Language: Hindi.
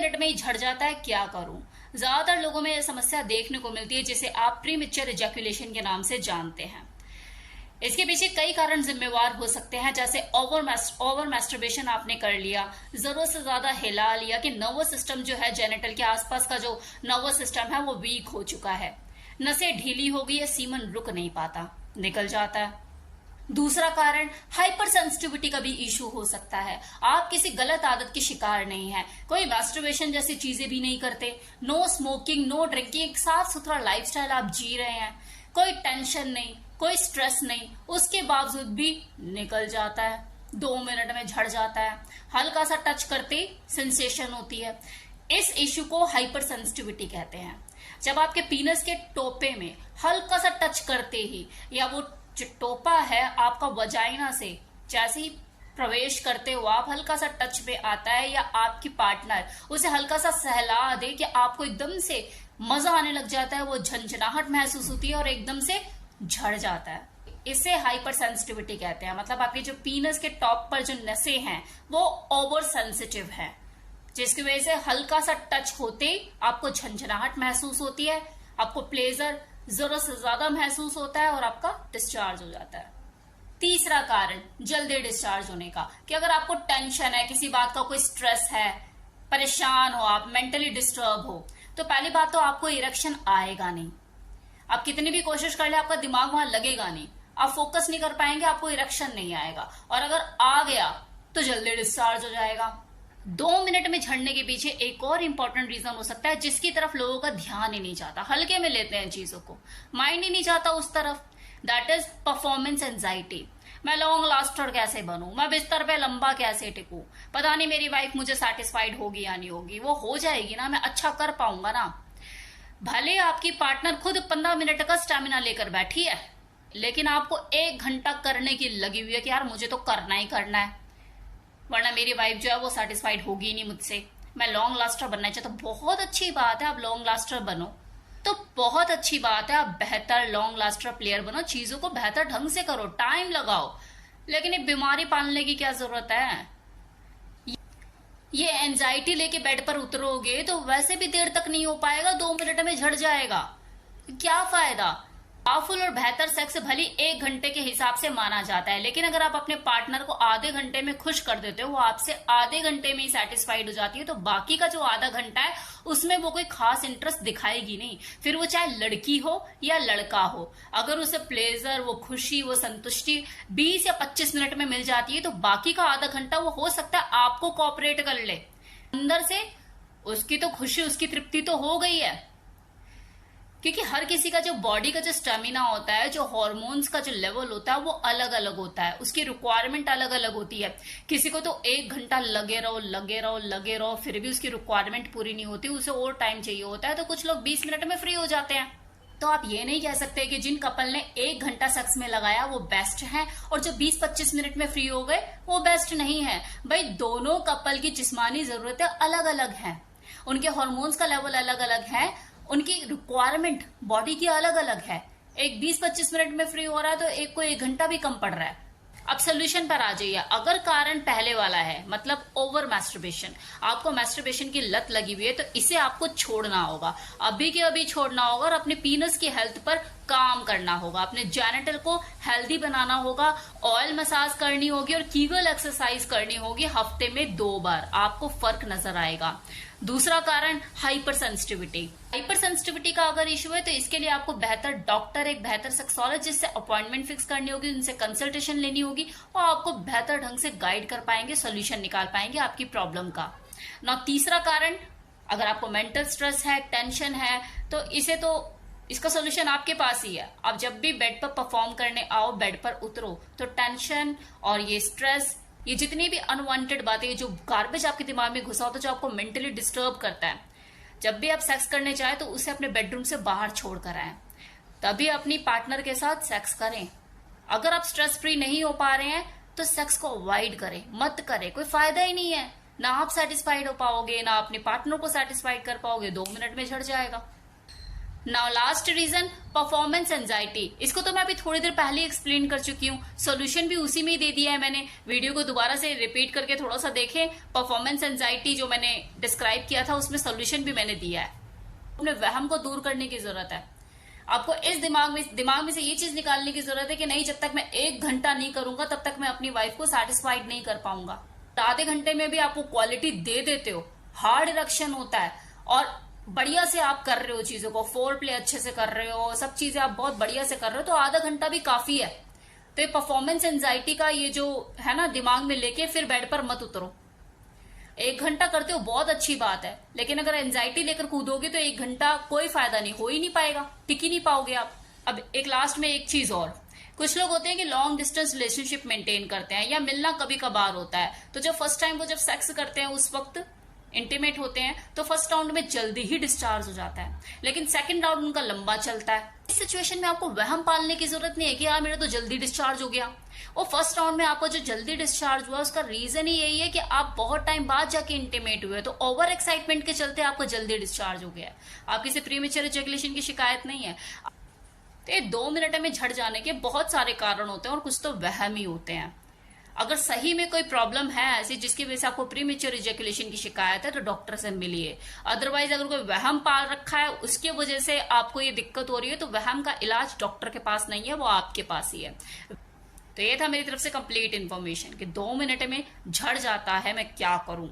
मिनट में ही झड़ जाता है, क्या करूं? ज्यादातर लोगों में यह समस्या देखने को मिलती है, जिसे आप प्रीमेच्योर इजैकुलेशन के नाम से जानते हैं। इसके पीछे कई कारण जिम्मेवार हो सकते हैं, जैसे ओवर मैस्टरबेशन आपने कर लिया, जरूरत से ज्यादा हिला लिया, कि नर्वस सिस्टम जो है, जेनिटल के आसपास का जो नर्वस सिस्टम है वो वीक हो चुका है, नसें ढीली हो गई है, सीमन रुक नहीं पाता, निकल जाता है। दूसरा कारण हाइपर सेंसिटिविटी का भी इशू हो सकता है। आप किसी गलत आदत के शिकार नहीं है, कोई मैस्टरबेशन जैसी चीजें भी नहीं करते, नो स्मोकिंग, नो ड्रिंकिंग, एक साफ सुथरा लाइफस्टाइल आप जी रहे हैं, कोई टेंशन नहीं, कोई स्ट्रेस नहीं, उसके बावजूद भी निकल जाता है, 2 मिनट में झड़ जाता है, हल्का सा टच करते सेंसेशन होती है। इस इश्यू को हाइपर सेंसिटिविटी कहते हैं। जब आपके पीनस के टोपे में हल्का सा टच करते ही, या वो जो टोपा है आपका वजाइना से जैसे ही प्रवेश करते हो आप, हल्का सा टच पे आता है, या आपकी पार्टनर उसे हल्का सा सहला दे कि आपको एकदम से मजा आने लग जाता है, वो झंझनाहट महसूस होती है और एकदम से झड़ जाता है। इसे हाइपर सेंसिटिविटी कहते हैं। मतलब आपके जो पीनस के टॉप पर जो नसें हैं वो ओवर सेंसिटिव है, जिसकी वजह से हल्का सा टच होते आपको झंझनाहट महसूस होती है, आपको प्लेजर जरूरत से ज्यादा महसूस होता है और आपका डिस्चार्ज हो जाता है। तीसरा कारण जल्दी डिस्चार्ज होने का, कि अगर आपको टेंशन है, किसी बात का कोई स्ट्रेस है, परेशान हो आप, मेंटली डिस्टर्ब हो, तो पहली बात तो आपको इरेक्शन आएगा नहीं। आप कितनी भी कोशिश कर ले, आपका दिमाग वहां लगेगा नहीं, आप फोकस नहीं कर पाएंगे, आपको इरेक्शन नहीं आएगा, और अगर आ गया तो जल्दी डिस्चार्ज हो जाएगा। 2 मिनट में झड़ने के पीछे एक और इंपॉर्टेंट रीजन हो सकता है, जिसकी तरफ लोगों का ध्यान ही नहीं जाता, हल्के में लेते हैं चीजों को, माइंड ही नहीं जाता उस तरफ। That is performance anxiety. मैं लॉन्ग लास्टर कैसे बनूं, मैं बिस्तर पे लंबा कैसे टिकूं, पता नहीं मेरी वाइफ मुझे सेटिस्फाइड होगी या नहीं होगी। वो हो जाएगी ना, मैं अच्छा कर पाऊंगा ना। भले आपकी पार्टनर खुद 15 मिनट का स्टेमिना लेकर बैठी है, लेकिन आपको 1 घंटा करने की लगी हुई है कि यार मुझे तो करना ही करना है, वरना मेरी वाइफ जो है वो सेटिस्फाइड होगी नहीं मुझसे, मैं लॉन्ग लास्टर बनना चाहिए। तो बहुत अच्छी बात है आप लॉन्ग लास्टर बनो, तो बहुत अच्छी बात है आप बेहतर लॉन्ग लास्टर प्लेयर बनो, चीजों को बेहतर ढंग से करो, टाइम लगाओ, लेकिन ये बीमारी पालने की क्या जरूरत है? ये एंजाइटी लेके बेड पर उतरोगे तो वैसे भी देर तक नहीं हो पाएगा, 2 मिनट में झड़ जाएगा, क्या फायदा? पावरफुल और बेहतर सेक्स भली 1 घंटे के हिसाब से माना जाता है, लेकिन अगर आप अपने पार्टनर को आधे घंटे में खुश कर देते हो, वो आपसे आधे घंटे में ही सेटिस्फाइड हो जाती है, तो बाकी का जो आधा घंटा है उसमें वो कोई खास इंटरेस्ट दिखाएगी नहीं। फिर वो चाहे लड़की हो या लड़का हो, अगर उसे प्लेजर, वो खुशी, वो संतुष्टि 20 या 25 मिनट में मिल जाती है, तो बाकी का आधा घंटा वो हो सकता है आपको कोऑपरेट कर ले, अंदर से उसकी तो खुशी, उसकी तृप्ति तो हो गई है। क्योंकि हर किसी का जो बॉडी का जो स्टेमिना होता है, जो हार्मोन्स का जो लेवल होता है वो अलग अलग होता है, उसकी रिक्वायरमेंट अलग अलग होती है। किसी को तो 1 घंटा लगे रहो लगे रहो लगे रहो, फिर भी उसकी रिक्वायरमेंट पूरी नहीं होती, उसे और टाइम चाहिए होता है, तो कुछ लोग 20 मिनट में फ्री हो जाते हैं। तो आप ये नहीं कह सकते कि जिन कपल ने 1 घंटा सेक्स में लगाया वो बेस्ट है, और जो 20-25 मिनट में फ्री हो गए वो बेस्ट नहीं है। भाई दोनों कपल की जिस्मानी जरूरतें अलग अलग हैं, उनके हार्मोन्स का लेवल अलग अलग है, उनकी रिक्वायरमेंट बॉडी की अलग अलग है। एक 20-25 मिनट में फ्री हो रहा है तो एक को 1 घंटा भी कम पड़ रहा है। अब सोल्यूशन पर आ जाइए। अगर कारण पहले वाला है, मतलब ओवर मैस्टरबेशन, आपको मैस्टरबेशन की लत लगी हुई है, तो इसे आपको छोड़ना होगा, अभी के अभी छोड़ना होगा, और अपने पीनस की हेल्थ पर काम करना होगा, अपने जेनिटल को हेल्दी बनाना होगा, ऑयल मसाज करनी होगी और कीगल एक्सरसाइज करनी होगी हफ्ते में 2 बार, आपको फर्क नजर आएगा। दूसरा कारण हाइपर सेंसिटिविटी। हाइपर सेंसिटिविटी का अगर इशू है तो इसके लिए आपको बेहतर डॉक्टर, एक बेहतर सेक्सोलॉजिस्ट से अपॉइंटमेंट फिक्स करनी होगी, उनसे कंसल्टेशन लेनी होगी, और आपको बेहतर ढंग से गाइड कर पाएंगे, सोल्यूशन निकाल पाएंगे आपकी प्रॉब्लम का। ना तीसरा कारण, अगर आपको मेंटल स्ट्रेस है, टेंशन है, तो इसका सोल्यूशन आपके पास ही है। आप जब भी बेड पर परफॉर्म करने आओ, बेड पर उतरो, तो टेंशन और ये स्ट्रेस, ये जितनी भी अनवांटेड बातें, जो गार्बेज आपके दिमाग में घुसा होता है, जो आपको मेंटली डिस्टर्ब करता है, जब भी आप सेक्स करने जाए तो उसे अपने बेडरूम से बाहर छोड़ कर आए, तभी अपनी पार्टनर के साथ सेक्स करें। अगर आप स्ट्रेस फ्री नहीं हो पा रहे हैं तो सेक्स को अवॉइड करें, मत करें, कोई फायदा ही नहीं है, ना आप सेटिस्फाइड हो पाओगे, ना अपने पार्टनर को सेटिस्फाइड कर पाओगे, 2 मिनट में झड़ जाएगा। Now last reason, performance anxiety. इसको तो मैं अभी थोड़ी देर पहले एक्सप्लेन कर चुकी हूँ, सोल्यूशन भी उसी में ही दे दिया है मैंने। वीडियो को दोबारा से रिपीट करके थोड़ा सा देखें, परफॉर्मेंस एंजाइटी जो मैंने डिस्क्राइब किया था उसमें सोल्यूशन भी मैंने दिया है। अपने वहम को दूर करने की जरूरत है। आपको इस दिमाग में से ये चीज निकालने की जरूरत है कि नहीं, जब तक मैं 1 घंटा नहीं करूंगा तब तक मैं अपनी वाइफ को सेटिस्फाइड नहीं कर पाऊंगा। आधे घंटे में भी आप वो क्वालिटी दे देते हो, हार्ड इरेक्शन होता है और बढ़िया से आप कर रहे हो चीजों को, फोर प्ले अच्छे से कर रहे हो, सब चीजें आप बहुत बढ़िया से कर रहे हो, तो आधा घंटा भी काफी है। तो ये परफॉर्मेंस एंजाइटी का ये जो है ना, दिमाग में लेके फिर बेड पर मत उतरो। 1 घंटा करते हो बहुत अच्छी बात है, लेकिन अगर एंजाइटी लेकर कूदोगे तो 1 घंटा कोई फायदा नहीं, हो ही नहीं पाएगा, टिक ही नहीं पाओगे आप। अब एक लास्ट में एक चीज और, कुछ लोग होते हैं कि लॉन्ग डिस्टेंस रिलेशनशिप मेंटेन करते हैं या मिलना कभी कभार होता है, तो जब फर्स्ट टाइम वो जब सेक्स करते हैं उस वक्त इंटीमेट होते हैं तो फर्स्ट राउंड में जल्दी ही डिस्चार्ज हो जाता है, लेकिन सेकंड राउंड उनका लंबा चलता है। इस सिचुएशन में आपको वहम पालने की जरूरत नहीं है कि यार मेरा तो जल्दी डिस्चार्ज हो गया। और फर्स्ट राउंड में आपको जो जल्दी डिस्चार्ज हुआ उसका रीजन ही यही है कि आप बहुत टाइम बाद जाके इंटीमेट हुए, तो ओवर एक्साइटमेंट के चलते आपको जल्दी डिस्चार्ज हो गया। आप किसी प्रीमेच्योर इजैकुलेशन की शिकायत नहीं है। तो ये 2 मिनट में झड़ जाने के बहुत सारे कारण होते हैं और कुछ तो वहम ही होते हैं। अगर सही में कोई प्रॉब्लम है ऐसी जिसकी वजह से आपको प्रीमेच्योर इजैकुलेशन की शिकायत है तो डॉक्टर से मिलिए। अदरवाइज अगर कोई वहम पाल रखा है उसकी वजह से आपको ये दिक्कत हो रही है तो वहम का इलाज डॉक्टर के पास नहीं है, वो आपके पास ही है। तो ये था मेरी तरफ से कंप्लीट इन्फॉर्मेशन कि 2 मिनट में झड़ जाता है, मैं क्या करूं।